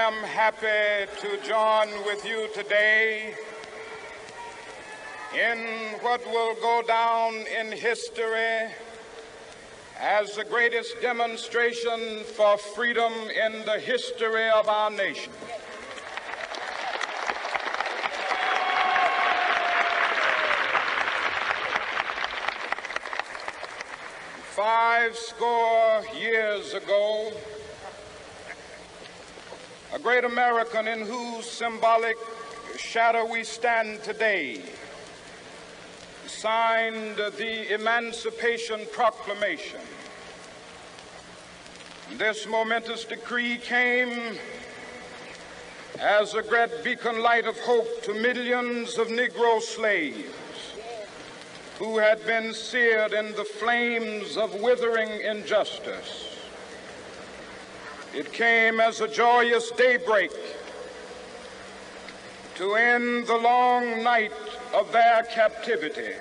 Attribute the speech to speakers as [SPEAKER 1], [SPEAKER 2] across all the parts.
[SPEAKER 1] am happy to join with you today in what will go down in history as the greatest demonstration for freedom in the history of our nation. Five score years ago, a great American in whose symbolic shadow we stand today signed the Emancipation Proclamation. This momentous decree came as a great beacon light of hope to millions of Negro slaves who had been seared in the flames of withering injustice. It came as a joyous daybreak to end the long night of their captivity.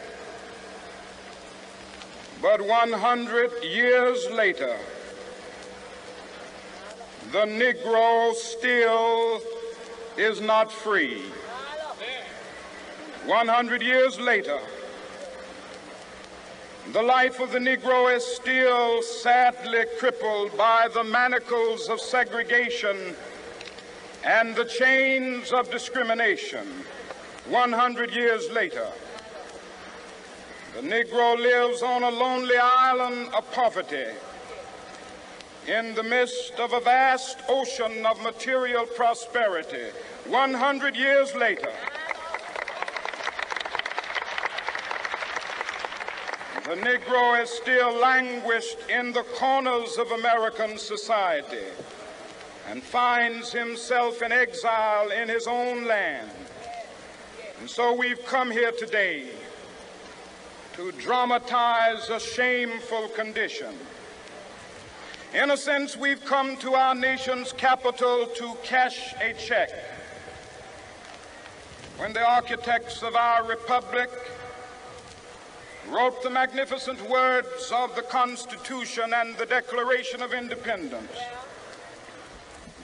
[SPEAKER 1] But 100 years later, the Negro still is not free. 100 years later, the life of the Negro is still sadly crippled by the manacles of segregation and the chains of discrimination. 100 years later, the Negro lives on a lonely island of poverty in the midst of a vast ocean of material prosperity. 100 years later, the Negro is still languished in the corners of American society and finds himself in exile in his own land. And so we've come here today to dramatize a shameful condition. In a sense, we've come to our nation's capital to cash a check. When the architects of our republic wrote the magnificent words of the Constitution and the Declaration of Independence,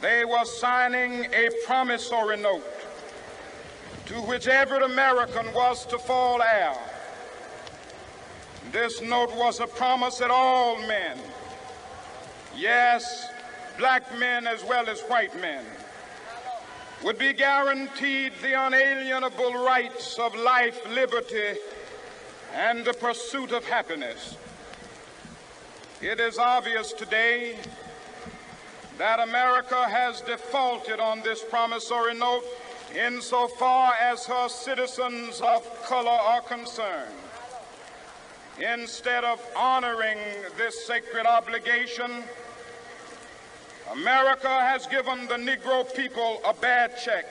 [SPEAKER 1] they were signing a promissory note to which every American was to fall heir. This note was a promise that all men, yes, black men as well as white men, would be guaranteed the unalienable rights of life, liberty, and the pursuit of happiness. It is obvious today that America has defaulted on this promissory note insofar as her citizens of color are concerned. Instead of honoring this sacred obligation, America has given the Negro people a bad check,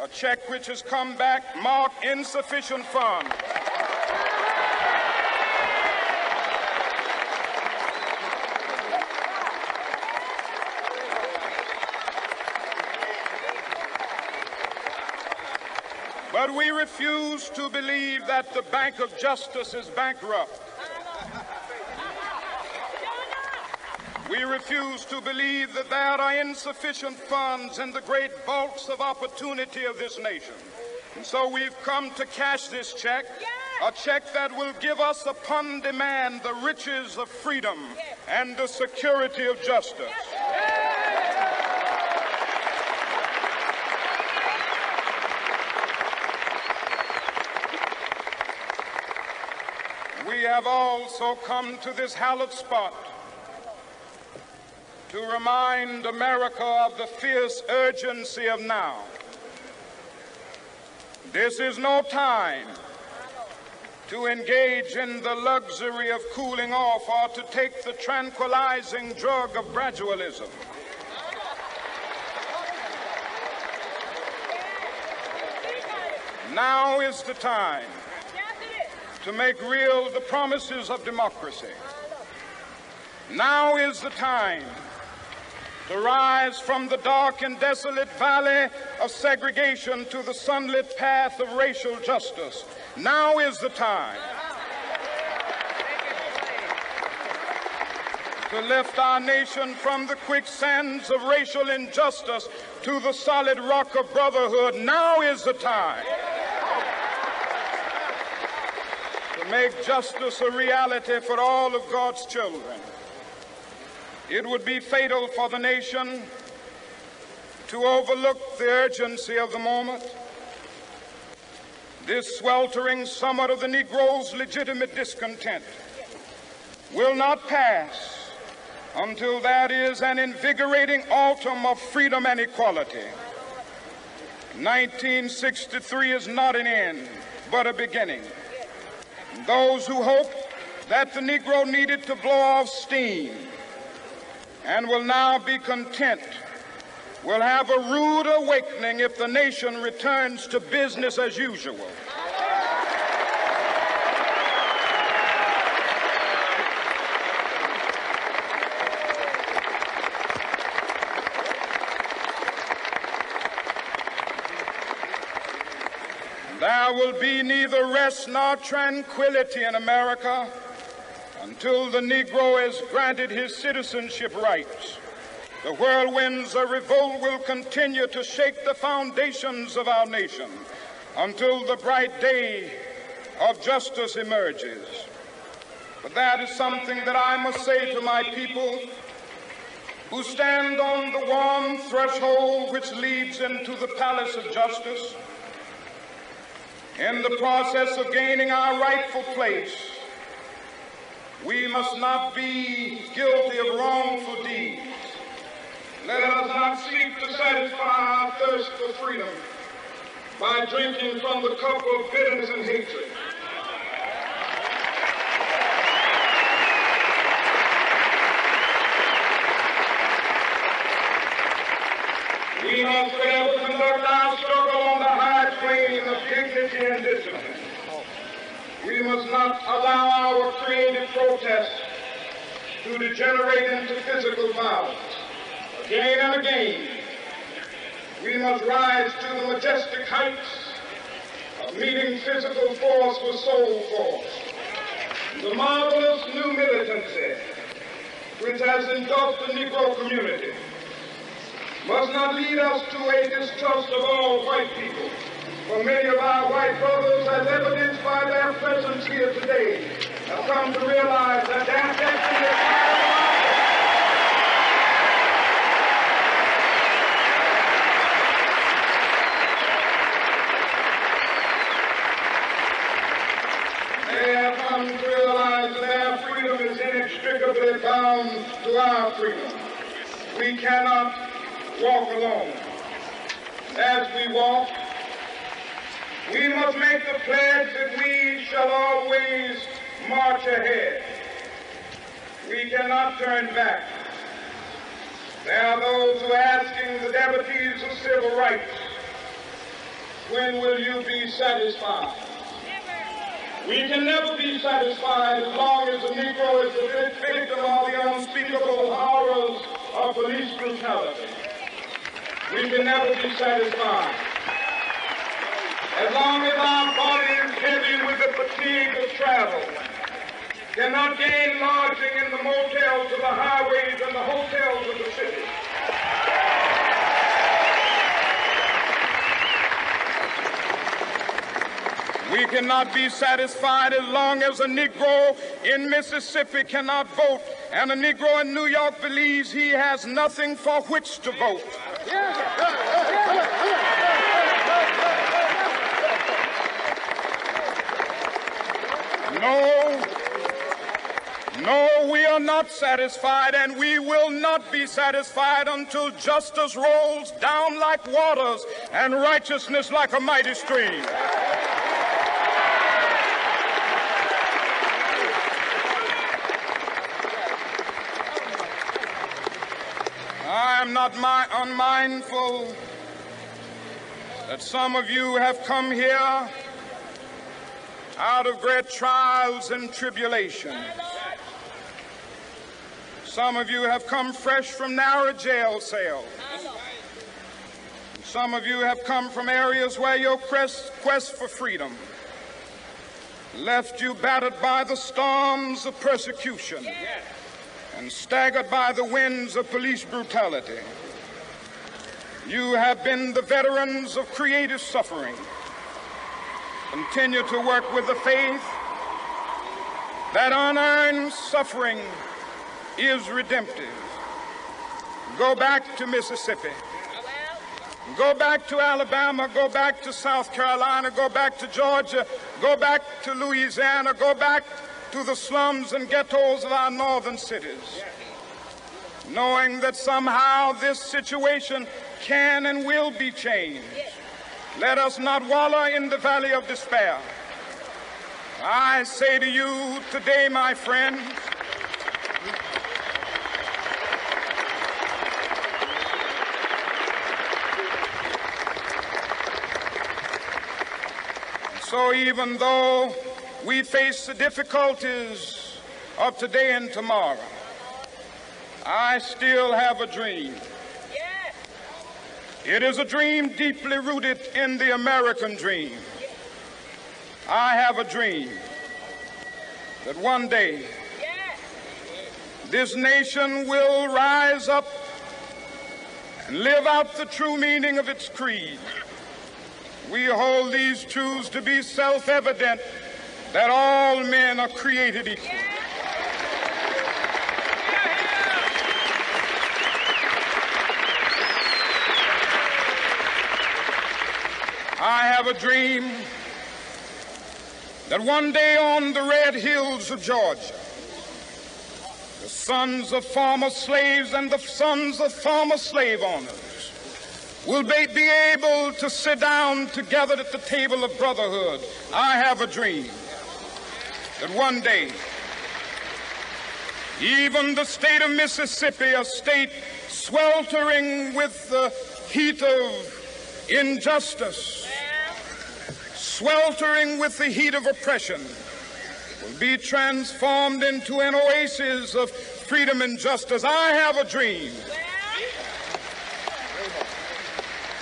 [SPEAKER 1] a check which has come back marked insufficient funds. But we refuse to believe that the Bank of Justice is bankrupt. We refuse to believe that there are insufficient funds in the great vaults of opportunity of this nation. And so we've come to cash this check, a check that will give us upon demand the riches of freedom and the security of justice. We have also come to this hallowed spot to remind America of the fierce urgency of now. This is no time to engage in the luxury of cooling off or to take the tranquilizing drug of gradualism. Now is the time to make real the promises of democracy. Now is the time to rise from the dark and desolate valley of segregation to the sunlit path of racial justice. Now is the time to lift our nation from the quicksands of racial injustice to the solid rock of brotherhood. Now is the time to make justice a reality for all of God's children. It would be fatal for the nation to overlook the urgency of the moment. This sweltering summit of the Negro's legitimate discontent will not pass until that is an invigorating autumn of freedom and equality. 1963 is not an end, but a beginning. Those who hope that the Negro needed to blow off steam and will now be content will have a rude awakening if the nation returns to business as usual. There will be neither rest nor tranquility in America until the Negro is granted his citizenship rights. The whirlwinds of revolt will continue to shake the foundations of our nation until the bright day of justice emerges. But that is something that I must say to my people who stand on the warm threshold which leads into the palace of justice. In the process of gaining our rightful place, we must not be guilty of wrongful deeds. Let us not seek to satisfy our thirst for freedom by drinking from the cup of bitterness and hatred. We must fail to conduct our struggle on the high plane of dignity and discipline. We must not allow our creative protest to degenerate into physical violence. Again and again, we must rise to the majestic heights of meeting physical force with soul force. The marvelous new militancy which has engulfed the Negro community must not lead us to a distrust of all white people. For many of our white brothers, as evidenced by their presence here today, have come to realize that their destiny is not of ours. They have come to realize that their freedom is inextricably bound to our freedom. We cannot walk alone. As we walk, we must make the pledge that we shall always march ahead. We cannot turn back. There are those who are asking the devotees of civil rights, when will you be satisfied? We can never be satisfied as long as the Negro is the victim of the unspeakable horrors of police brutality. We can never be satisfied as long as our body is heavy with the fatigue of travel, cannot gain lodging in the motels of the highways and the hotels of the city. We cannot be satisfied as long as a Negro in Mississippi cannot vote and a Negro in New York believes he has nothing for which to vote. No, we are not satisfied, and we will not be satisfied until justice rolls down like waters and righteousness like a mighty stream. I am not unmindful that some of you have come here out of great trials and tribulations. Some of you have come fresh from narrow jail cells. Some of you have come from areas where your quest for freedom left you battered by the storms of persecution and staggered by the winds of police brutality. You have been the veterans of creative suffering. Continue to work with the faith that unearned suffering is redemptive. Go back to Mississippi. Go back to Alabama. Go back to South Carolina. Go back to Georgia. Go back to Louisiana. Go back to the slums and ghettos of our northern cities, knowing that somehow this situation can and will be changed. Let us not wallow in the valley of despair. I say to you today, my friends, so even though we face the difficulties of today and tomorrow, I still have a dream. It is a dream deeply rooted in the American dream. I have a dream that one day this nation will rise up and live out the true meaning of its creed. We hold these truths to be self-evident, that all men are created equal. I have a dream that one day on the red hills of Georgia, the sons of former slaves and the sons of former slave owners will be able to sit down together at the table of brotherhood. I have a dream that one day even the state of Mississippi, a state sweltering with the heat of injustice, sweltering with the heat of oppression, will be transformed into an oasis of freedom and justice. I have a dream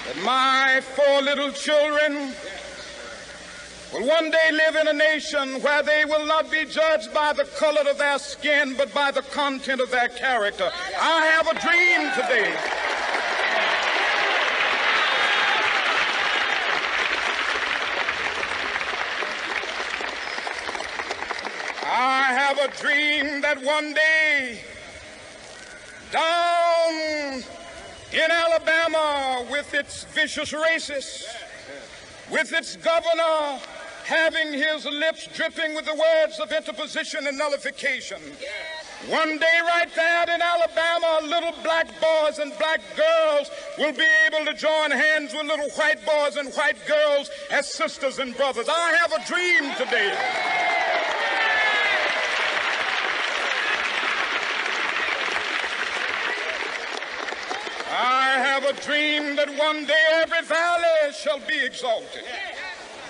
[SPEAKER 1] that my 4 little children will one day live in a nation where they will not be judged by the color of their skin, but by the content of their character. I have a dream today a dream that one day down in Alabama, with its vicious racists, with its governor having his lips dripping with the words of interposition and nullification, one day right there in Alabama, little black boys and black girls will be able to join hands with little white boys and white girls as sisters and brothers. I have a dream today that one day every valley shall be exalted,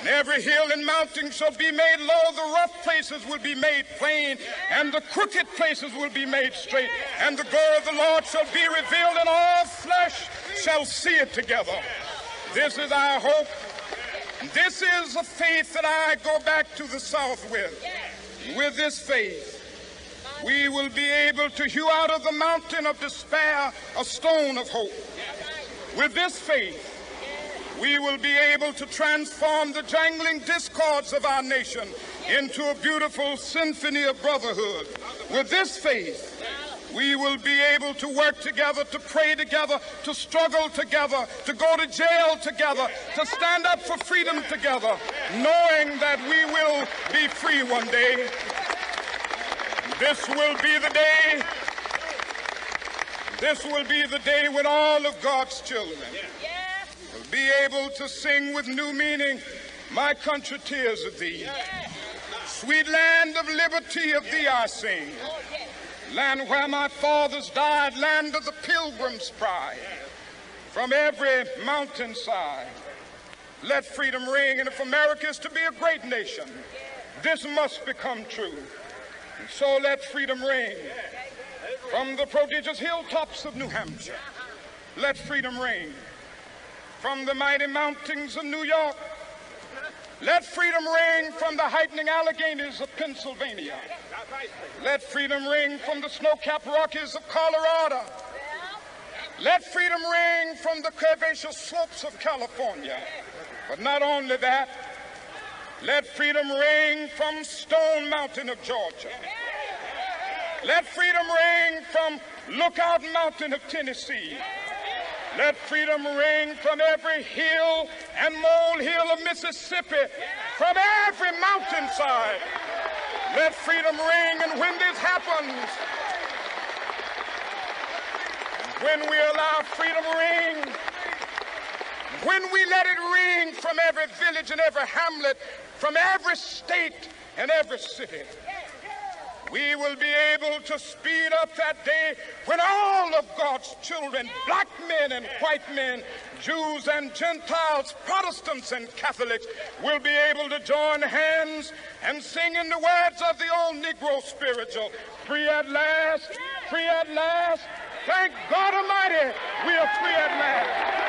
[SPEAKER 1] and every hill and mountain shall be made low. The rough places will be made plain, and the crooked places will be made straight, and the glory of the Lord shall be revealed, and all flesh shall see it together. This is our hope. This is a faith that I go back to the South with. With this faith, we will be able to hew out of the mountain of despair a stone of hope. With this faith, we will be able to transform the jangling discords of our nation into a beautiful symphony of brotherhood. With this faith, we will be able to work together, to pray together, to struggle together, to go to jail together, to stand up for freedom together, knowing that we will be free one day. This will be the day. This will be the day when all of God's children will be able to sing with new meaning, "My country, tears of thee. Sweet land of liberty, of thee I sing. Land where my fathers died, land of the pilgrim's pride. From every mountainside, let freedom ring. And if America is to be a great nation, this must become true. And so let freedom ring. From the prodigious hilltops of New Hampshire, let freedom ring. From the mighty mountains of New York, let freedom ring. From the heightening Alleghanies of Pennsylvania, Let freedom ring from the snow-capped Rockies of Colorado. Let freedom ring from the curvaceous slopes of California. But not only that, let freedom ring from Stone Mountain of Georgia. Let freedom ring from Lookout Mountain of Tennessee. Let freedom ring from every hill and molehill of Mississippi, from every mountainside. Let freedom ring, and when this happens, when we allow freedom ring, when we let it ring from every village and every hamlet, from every state and every city, we will be able to speed up that day when all of God's children, black men and white men, Jews and Gentiles, Protestants and Catholics, will be able to join hands and sing in the words of the old Negro spiritual, free at last, free at last. Thank God Almighty, we are free at last.